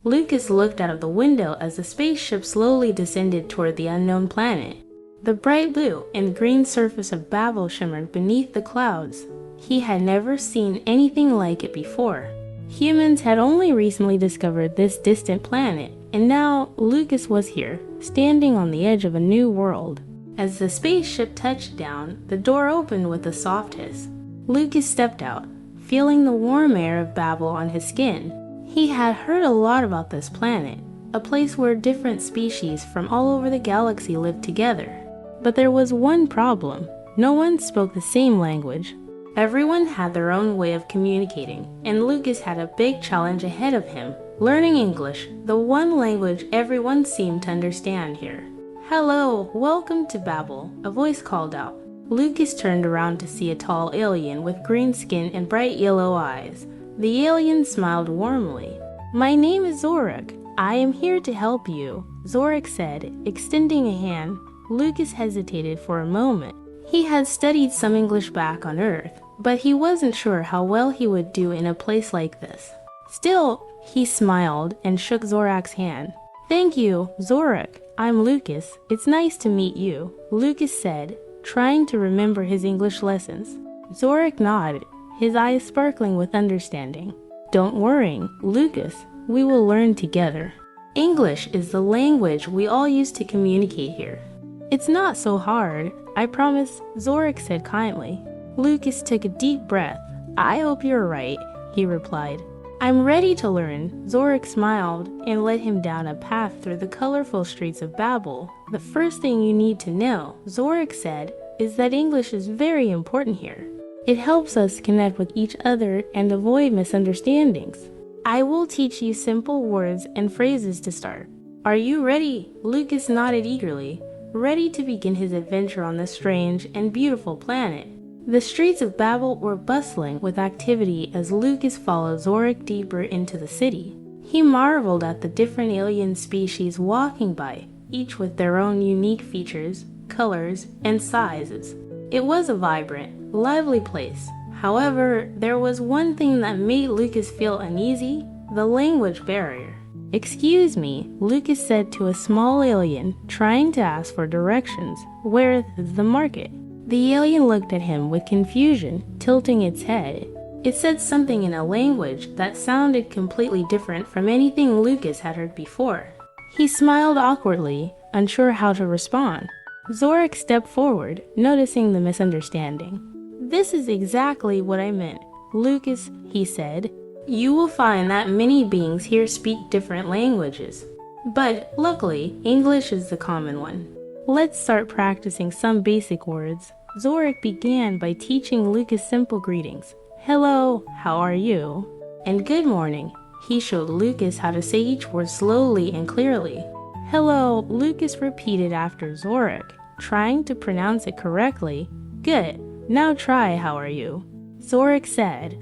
Lucas looked out of the window as the spaceship slowly descended toward the unknown planet. The bright blue and green surface of Babel shimmered beneath the clouds. He had never seen anything like it before. Humans had only recently discovered this distant planet, and now Lucas was here, standing on the edge of a new world. As the spaceship touched down, the door opened with a soft hiss. Lucas stepped out, feeling the warm air of Babel on his skin. He had heard a lot about this planet, a place where different species from all over the galaxy lived together. But there was one problem. No one spoke the same language. Everyone had their own way of communicating, and Lucas had a big challenge ahead of him, learning English, the one language everyone seemed to understand here. "Hello, welcome to Babel," a voice called out. Lucas turned around to see a tall alien with green skin and bright yellow eyes. The alien smiled warmly. "My name is Zorak. I am here to help you," Zorak said, extending a hand. Lucas hesitated for a moment. He had studied some English back on Earth, but he wasn't sure how well he would do in a place like this. Still, he smiled and shook Zorak's hand. "Thank you, Zorak. I'm Lucas. It's nice to meet you," Lucas said, trying to remember his English lessons. Zorak nodded, his eyes sparkling with understanding. "Don't worry, Lucas. We will learn together. English is the language we all use to communicate here. It's not so hard, I promise," Zorak said kindly. Lucas took a deep breath. "I hope you're right," he replied. "I'm ready to learn." Zorak smiled and led him down a path through the colorful streets of Babel. "The first thing you need to know," Zorak said, "is that English is very important here. It helps us connect with each other and avoid misunderstandings. I will teach you simple words and phrases to start. Are you ready?" Lucas nodded eagerly, ready to begin his adventure on this strange and beautiful planet. The streets of Babel were bustling with activity as Lucas followed Zorak deeper into the city. He marveled at the different alien species walking by, each with their own unique features, colors, and sizes. It was a vibrant, lively place. However, there was one thing that made Lucas feel uneasy: the language barrier. "Excuse me," Lucas said to a small alien, trying to ask for directions. "Where is the market?" The alien looked at him with confusion, tilting its head. It said something in a language that sounded completely different from anything Lucas had heard before. He smiled awkwardly, unsure how to respond. Zorak stepped forward, noticing the misunderstanding. "This is exactly what I meant, Lucas," he said. "You will find that many beings here speak different languages, but luckily, English is the common one. Let's start practicing some basic words." Zorak began by teaching Lucas simple greetings. "Hello, how are you?" and "Good morning." He showed Lucas how to say each word slowly and clearly. "Hello," Lucas repeated after Zorak, trying to pronounce it correctly. "Good. Now try 'How are you?'" Zorak said,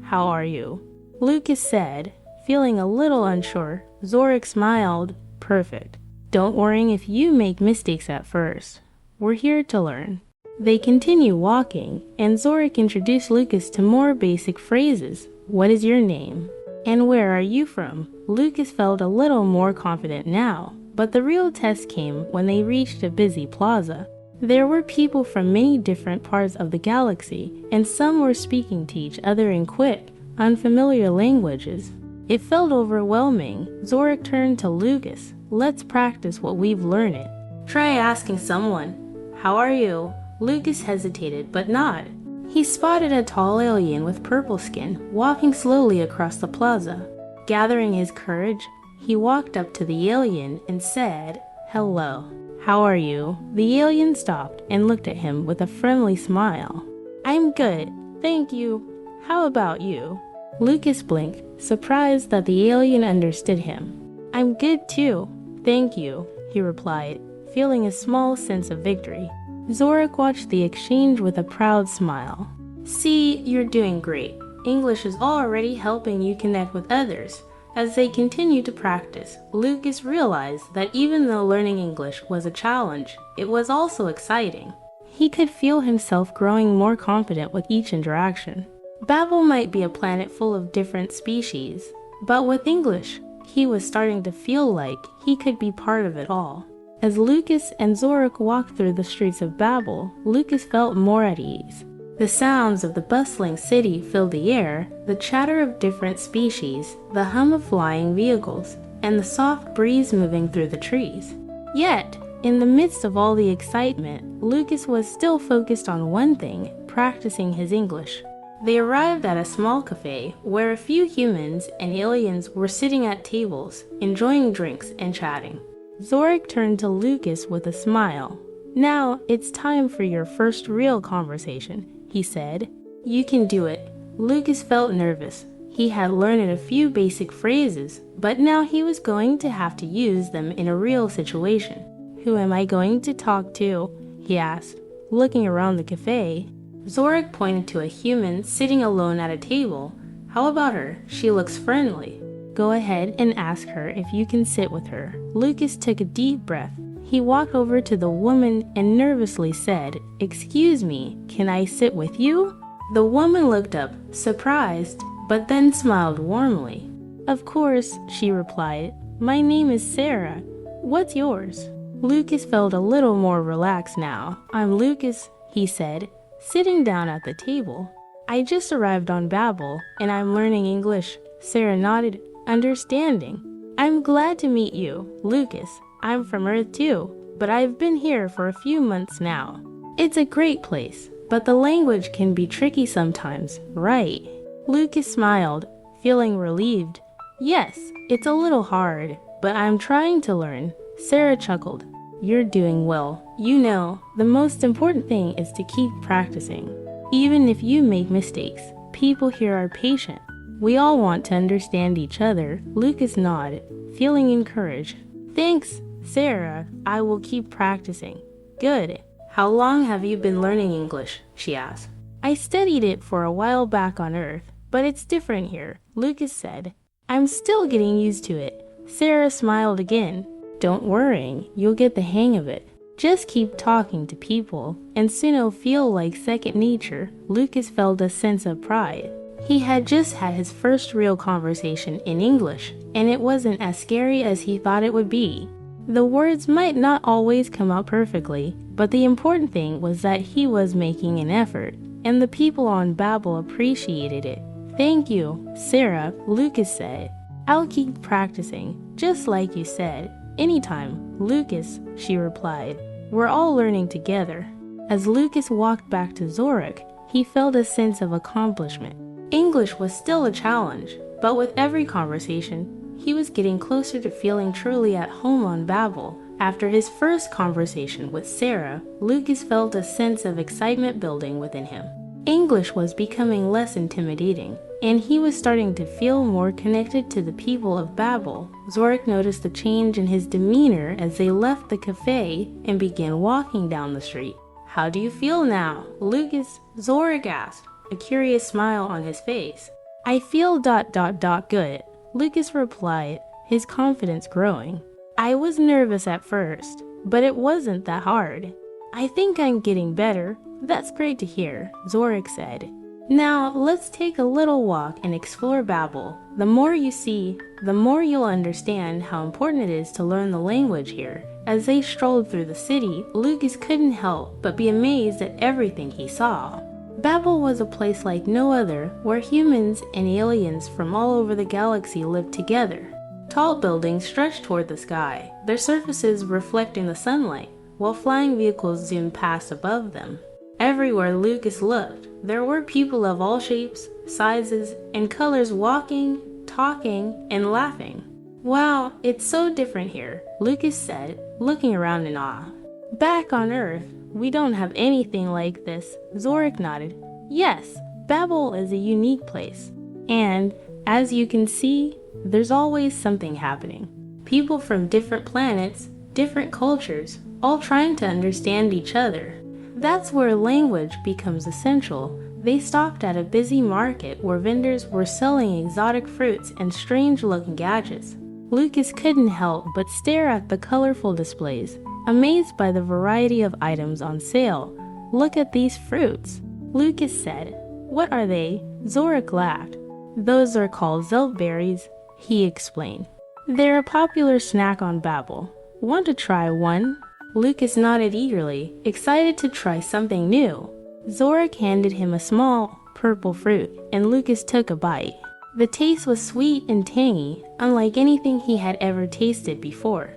"How are you?" Lucas said, feeling a little unsure. Zorak smiled. "Perfect. Don't worry if you make mistakes at first. We're here to learn." They continued walking, and Zorak introduced Lucas to more basic phrases. "What is your name?" and "Where are you from?" Lucas felt a little more confident now, but the real test came when they reached a busy plaza. There were people from many different parts of the galaxy, and some were speaking to each other in quick, unfamiliar languages. It felt overwhelming. Zorak turned to Lucas. "Let's practice what we've learned. Try asking someone, 'How are you?'" Lucas hesitated, but nodded. He spotted a tall alien with purple skin walking slowly across the plaza. Gathering his courage, he walked up to the alien and said, "Hello. How are you?" The alien stopped and looked at him with a friendly smile. "I'm good, thank you. How about you?" Lucas blinked, surprised that the alien understood him. "I'm good too, thank you," he replied, feeling a small sense of victory. Zorak watched the exchange with a proud smile. "See, you're doing great. English is already helping you connect with others." As they continued to practice, Lucas realized that even though learning English was a challenge, it was also exciting. He could feel himself growing more confident with each interaction. Babel might be a planet full of different species, but with English, He was starting to feel like he could be part of it all. As Lucas and Zorik walked through the streets of Babel, Lucas felt more at ease. The sounds of the bustling city filled the air, the chatter of different species, the hum of flying vehicles, and the soft breeze moving through the trees. Yet, in the midst of all the excitement, Lucas was still focused on one thing, practicing his English. They arrived at a small cafe where a few humans and aliens were sitting at tables, enjoying drinks and chatting. Zorik turned to Lucas with a smile. "Now it's time for your first real conversation," he said. "You can do it." Lucas felt nervous. He had learned a few basic phrases, but now he was going to have to use them in a real situation. "Who am I going to talk to?" he asked, looking around the cafe. Zorik pointed to a human sitting alone at a table. "How about her? She looks friendly." "Go ahead and ask her if you can sit with her." Lucas took a deep breath. He walked over to the woman and nervously said, "Excuse me, can I sit with you?" The woman looked up, surprised, but then smiled warmly. "Of course," she replied. "My name is Sarah. What's yours?" Lucas felt a little more relaxed now. "I'm Lucas," he said, sitting down at the table. "I just arrived on Babel, and I'm learning English." Sarah nodded, understanding. "I'm glad to meet you, Lucas. I'm from Earth too, but I've been here for a few months now. It's a great place, but the language can be tricky sometimes, right?" Lucas smiled, feeling relieved. "Yes, it's a little hard, but I'm trying to learn." Sarah chuckled. "You're doing well. You know, the most important thing is to keep practicing. Even if you make mistakes, people here are patient. We all want to understand each other." Lucas nodded, feeling encouraged. "Thanks, Sarah. I will keep practicing." "Good. How long have you been learning English?" she asked. "I studied it for a while back on Earth, but it's different here," Lucas said. "I'm still getting used to it." Sarah smiled again. "Don't worry, you'll get the hang of it. Just keep talking to people, and soon it'll feel like second nature." Lucas felt a sense of pride. He had just had his first real conversation in English, and it wasn't as scary as he thought it would be. The words might not always come out perfectly, but the important thing was that he was making an effort, and the people on Babel appreciated it. "Thank you, Sarah," Lucas said. "I'll keep practicing, just like you said." "Anytime, Lucas," she replied. "We're all learning together." As Lucas walked back to Zorik, he felt a sense of accomplishment. English was still a challenge, but with every conversation, he was getting closer to feeling truly at home on Babel. After his first conversation with Sarah, Lucas felt a sense of excitement building within him. English was becoming less intimidating, and he was starting to feel more connected to the people of Babel. Zorik noticed a change in his demeanor as they left the cafe and began walking down the street. "How do you feel now, Lucas?" Zorik asked, a curious smile on his face. "I feel ... good," Lucas replied, his confidence growing. "I was nervous at first, but it wasn't that hard. I think I'm getting better." "That's great to hear," Zorik said. "Now let's take a little walk and explore Babel. The more you see, the more you'll understand how important it is to learn the language here." As they strolled through the city, Lucas couldn't help but be amazed at everything he saw. Babel was a place like no other, where humans and aliens from all over the galaxy lived together. Tall buildings stretched toward the sky, their surfaces reflecting the sunlight, while flying vehicles zoomed past above them. Everywhere Lucas looked, there were people of all shapes, sizes, and colors walking, talking, and laughing. "Wow, it's so different here," Lucas said, looking around in awe. "Back on Earth, we don't have anything like this," Zorik nodded. "Yes, Babel is a unique place. And, as you can see, there's always something happening. People from different planets, different cultures, all trying to understand each other. That's where language becomes essential." They stopped at a busy market where vendors were selling exotic fruits and strange-looking gadgets. Lucas couldn't help but stare at the colorful displays, amazed by the variety of items on sale. "Look at these fruits," Lucas said. "What are they?" Zorik laughed. "Those are called zeltberries," he explained. They're a popular snack on Babel. Want to try one? Lucas nodded eagerly, excited to try something new. Zorik handed him a small, purple fruit, and Lucas took a bite. The taste was sweet and tangy, unlike anything he had ever tasted before.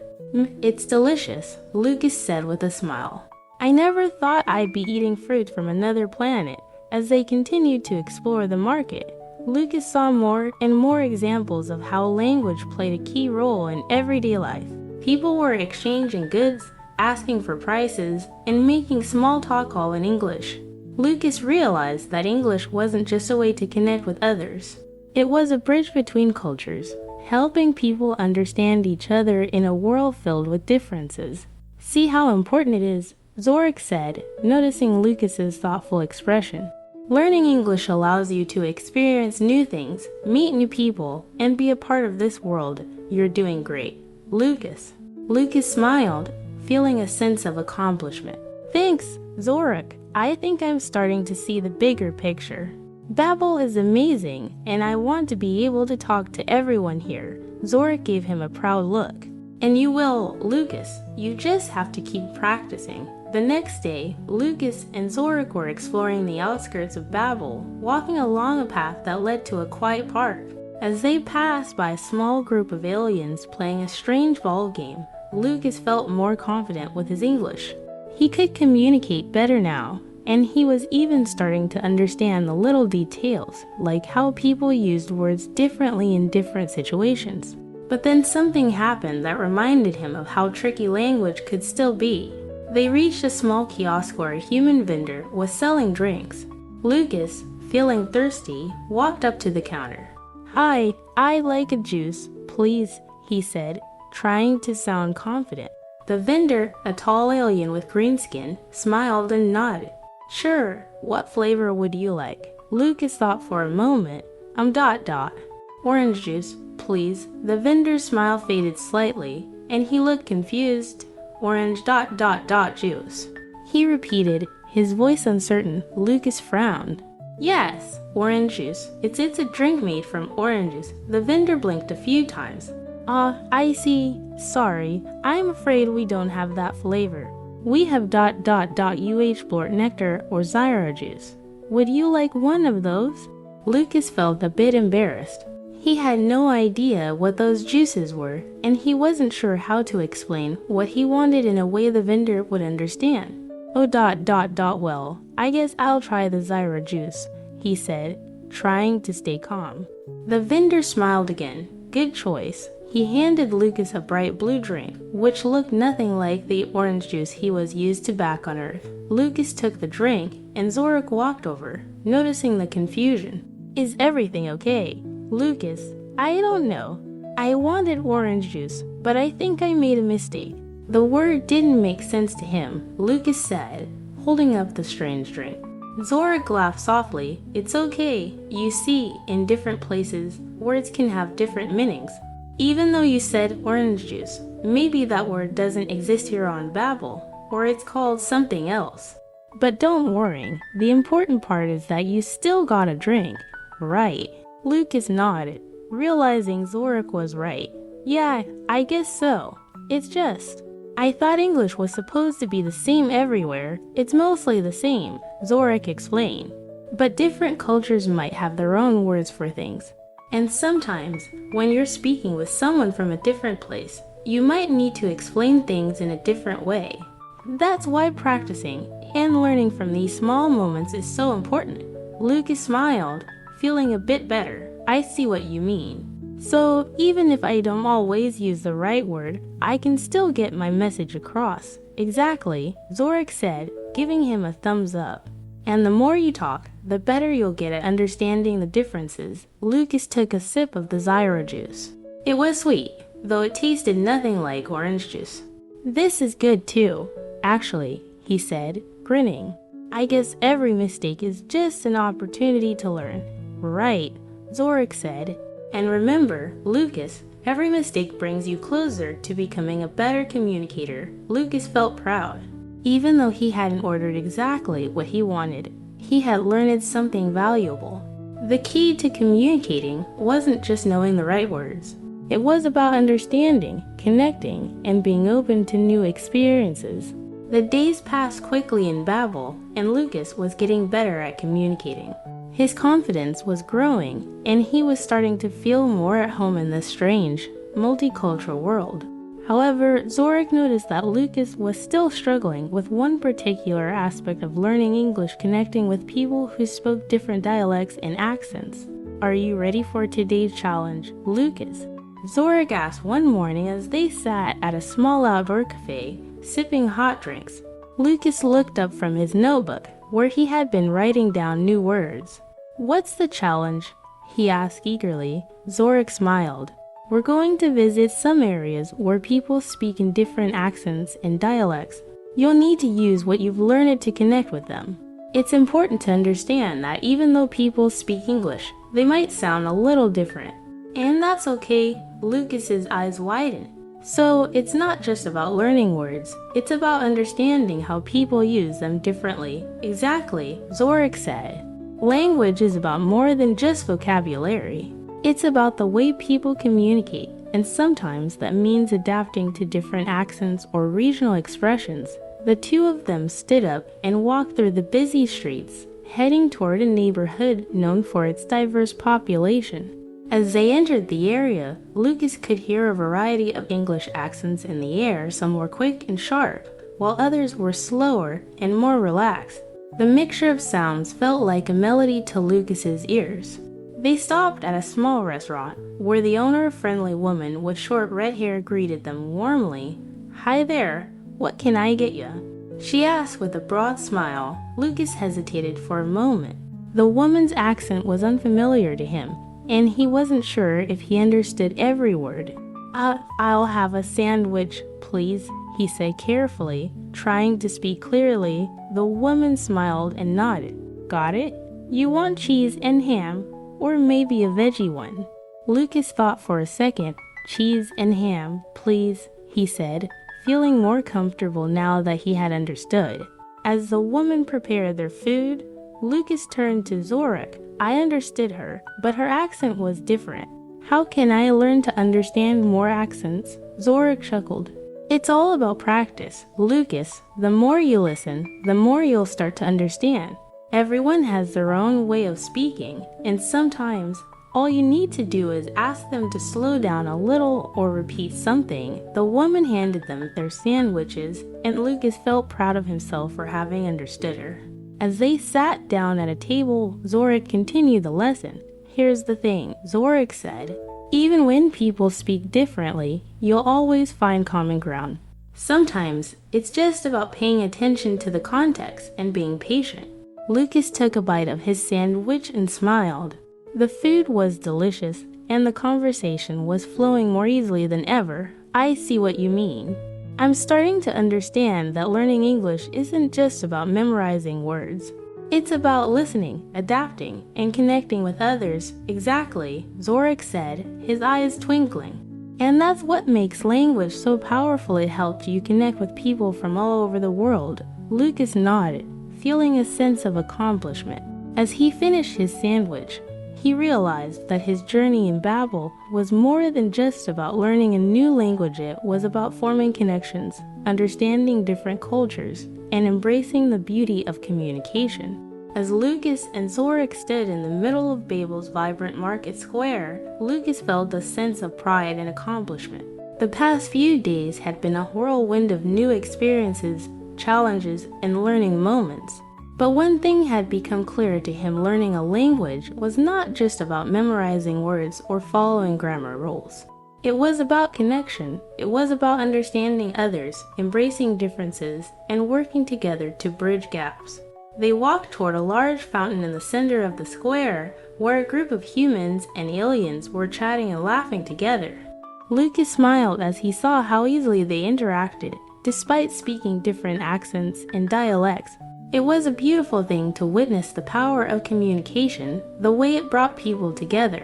It's delicious, Lucas said with a smile. I never thought I'd be eating fruit from another planet. As they continued to explore the market, Lucas saw more and more examples of how language played a key role in everyday life. People were exchanging goods, asking for prices, and making small talk all in English. Lucas realized that English wasn't just a way to connect with others. It was a bridge between cultures, helping people understand each other in a world filled with differences. See how important it is, Zorik said, noticing Lucas's thoughtful expression. Learning English allows you to experience new things, meet new people, and be a part of this world. You're doing great, Lucas. Lucas smiled, feeling a sense of accomplishment. Thanks, Zorik. I think I'm starting to see the bigger picture. Babel is amazing, and I want to be able to talk to everyone here. Zorik gave him a proud look. And you will, Lucas. You just have to keep practicing. The next day, Lucas and Zorik were exploring the outskirts of Babel, walking along a path that led to a quiet park. As they passed by a small group of aliens playing a strange ball game, Lucas felt more confident with his English. He could communicate better now, and he was even starting to understand the little details, like how people used words differently in different situations. But then something happened that reminded him of how tricky language could still be. They reached a small kiosk where a human vendor was selling drinks. Lucas, feeling thirsty, walked up to the counter. Hi, I'd like a juice, please, he said, trying to sound confident. The vendor, a tall alien with green skin, smiled and nodded. Sure, what flavor would you like? Lucas thought for a moment. Orange juice, please. The vendor's smile faded slightly, and he looked confused. Orange juice. He repeated, his voice uncertain. Lucas frowned. Yes, orange juice. It's a drink made from oranges. The vendor blinked a few times. I see. Sorry, I'm afraid we don't have that flavor. We have blort nectar or Zyra juice. Would you like one of those? Lucas felt a bit embarrassed. He had no idea what those juices were, and he wasn't sure how to explain what he wanted in a way the vendor would understand. Well, I guess I'll try the Zyra juice, he said, trying to stay calm. The vendor smiled again. Good choice. He handed Lucas a bright blue drink, which looked nothing like the orange juice he was used to back on Earth. Lucas took the drink, and Zorik walked over, noticing the confusion. Is everything okay? Lucas, I don't know. I wanted orange juice, but I think I made a mistake. The word didn't make sense to him, Lucas said, holding up the strange drink. Zorik laughed softly. It's okay. You see, in different places, words can have different meanings. Even though you said orange juice, maybe that word doesn't exist here on Babel, or it's called something else. But don't worry, the important part is that you still got a drink, right? Lucas nodded, realizing Zorik was right. Yeah, I guess so. It's just, I thought English was supposed to be the same everywhere. It's mostly the same, Zorik explained. But different cultures might have their own words for things. And sometimes, when you're speaking with someone from a different place, you might need to explain things in a different way. That's why practicing and learning from these small moments is so important. Lucas smiled, feeling a bit better. I see what you mean. So, even if I don't always use the right word, I can still get my message across. Exactly, Zorik said, giving him a thumbs up. And the more you talk, the better you'll get at understanding the differences. Lucas took a sip of the Zyra juice. It was sweet, though it tasted nothing like orange juice. This is good too, actually, he said, grinning. I guess every mistake is just an opportunity to learn. Right, Zorik said. And remember, Lucas, every mistake brings you closer to becoming a better communicator. Lucas felt proud. Even though he hadn't ordered exactly what he wanted, he had learned something valuable. The key to communicating wasn't just knowing the right words. It was about understanding, connecting, and being open to new experiences. The days passed quickly in Babel, and Lucas was getting better at communicating. His confidence was growing, and he was starting to feel more at home in this strange, multicultural world. However, Zorik noticed that Lucas was still struggling with one particular aspect of learning English, connecting with people who spoke different dialects and accents. "Are you ready for today's challenge, Lucas?" Zorik asked one morning as they sat at a small outdoor cafe, sipping hot drinks. Lucas looked up from his notebook, where he had been writing down new words. "What's the challenge?" he asked eagerly. Zorik smiled. "We're going to visit some areas where people speak in different accents and dialects. You'll need to use what you've learned to connect with them. It's important to understand that even though people speak English, they might sound a little different. And that's okay." Lucas's eyes widened. "So it's not just about learning words, it's about understanding how people use them differently." "Exactly," Zorik said. "Language is about more than just vocabulary. It's about the way people communicate, and sometimes that means adapting to different accents or regional expressions." The two of them stood up and walked through the busy streets, heading toward a neighborhood known for its diverse population. As they entered the area, Lucas could hear a variety of English accents in the air. Some were quick and sharp, while others were slower and more relaxed. The mixture of sounds felt like a melody to Lucas's ears. They stopped at a small restaurant, where the owner, a friendly woman with short red hair, greeted them warmly. "Hi there, what can I get you?" she asked with a broad smile. Lucas hesitated for a moment. The woman's accent was unfamiliar to him, and he wasn't sure if he understood every word. I'll have a sandwich, please," he said carefully, trying to speak clearly. The woman smiled and nodded. "Got it? You want cheese and ham, or maybe a veggie one?" Lucas thought for a second. "Cheese and ham, please," he said, feeling more comfortable now that he had understood. As the woman prepared their food, Lucas turned to Zorik. I understood her, but her accent was different. "How can I learn to understand more accents?" Zorik chuckled. "It's all about practice, Lucas. The more you listen, the more you'll start to understand. Everyone has their own way of speaking, and sometimes all you need to do is ask them to slow down a little or repeat something." The woman handed them their sandwiches, and Lucas felt proud of himself for having understood her. As they sat down at a table, Zorik continued the lesson. "Here's the thing," Zorik said. "Even when people speak differently, you'll always find common ground. Sometimes it's just about paying attention to the context and being patient." Lucas took a bite of his sandwich and smiled. The food was delicious, and the conversation was flowing more easily than ever. "I see what you mean. I'm starting to understand that learning English isn't just about memorizing words. It's about listening, adapting, and connecting with others." "Exactly," Zorik said, his eyes twinkling. "And that's what makes language so powerful. It helps you connect with people from all over the world." Lucas nodded, feeling a sense of accomplishment. As he finished his sandwich, he realized that his journey in Babel was more than just about learning a new language. It was about forming connections, understanding different cultures, and embracing the beauty of communication. As Lucas and Zorik stood in the middle of Babel's vibrant market square, Lucas felt a sense of pride and accomplishment. The past few days had been a whirlwind of new experiences, challenges, and learning moments. But one thing had become clear to him: learning a language was not just about memorizing words or following grammar rules. It was about connection. It was about understanding others, embracing differences, and working together to bridge gaps. They walked toward a large fountain in the center of the square, where a group of humans and aliens were chatting and laughing together. Lucas smiled as he saw how easily they interacted, despite speaking different accents and dialects. It was a beautiful thing to witness the power of communication, the way it brought people together.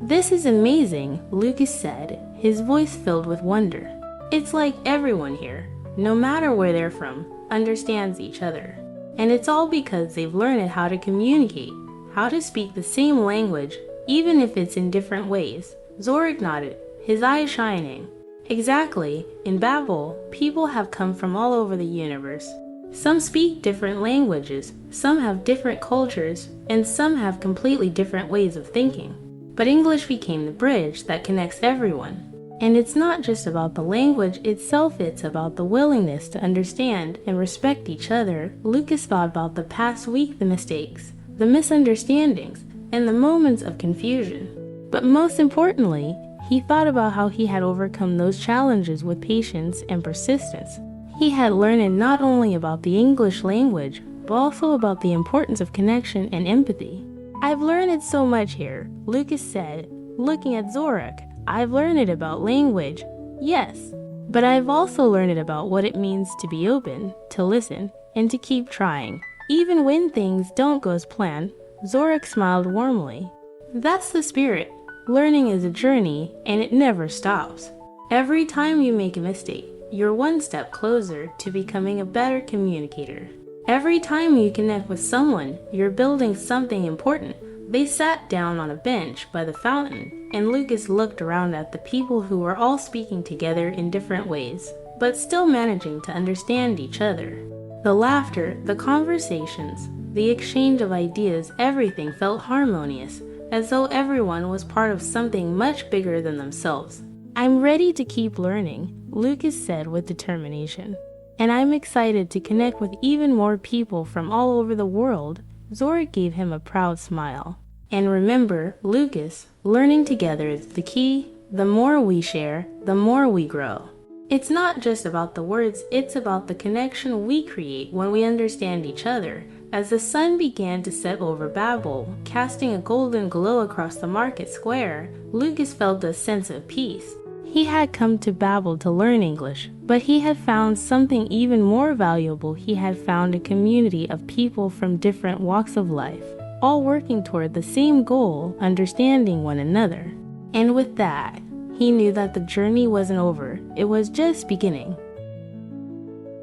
"This is amazing," Lucas said, his voice filled with wonder. "It's like everyone here, no matter where they're from, understands each other. And it's all because they've learned how to communicate, how to speak the same language, even if it's in different ways." Zorik nodded, his eyes shining. Exactly, in Babel, people have come from all over the universe. Some speak different languages, some have different cultures, and some have completely different ways of thinking. But English became the bridge that connects everyone. And it's not just about the language itself, it's about the willingness to understand and respect each other. Lucas thought about the past week, the mistakes, the misunderstandings, and the moments of confusion. But most importantly, he thought about how he had overcome those challenges with patience and persistence. He had learned not only about the English language, but also about the importance of connection and empathy. "I've learned so much here," Lucas said, looking at Zorak. "I've learned about language, yes, but I've also learned about what it means to be open, to listen, and to keep trying. Even when things don't go as planned." Zorak smiled warmly. That's the spirit. Learning is a journey, and it never stops. Every time you make a mistake, you're one step closer to becoming a better communicator. Every time you connect with someone, you're building something important. They sat down on a bench by the fountain, and Lucas looked around at the people who were all speaking together in different ways, but still managing to understand each other. The laughter, the conversations, the exchange of ideas, everything felt harmonious, as though everyone was part of something much bigger than themselves. "I'm ready to keep learning," Lucas said with determination. "And I'm excited to connect with even more people from all over the world." Zorak gave him a proud smile. "And remember, Lucas, learning together is the key. The more we share, the more we grow." It's not just about the words, it's about the connection we create when we understand each other. As the sun began to set over Babel, casting a golden glow across the market square, Lucas felt a sense of peace. He had come to Babel to learn English, but he had found something even more valuable. He had found a community of people from different walks of life, all working toward the same goal, understanding one another. And with that, he knew that the journey wasn't over, it was just beginning.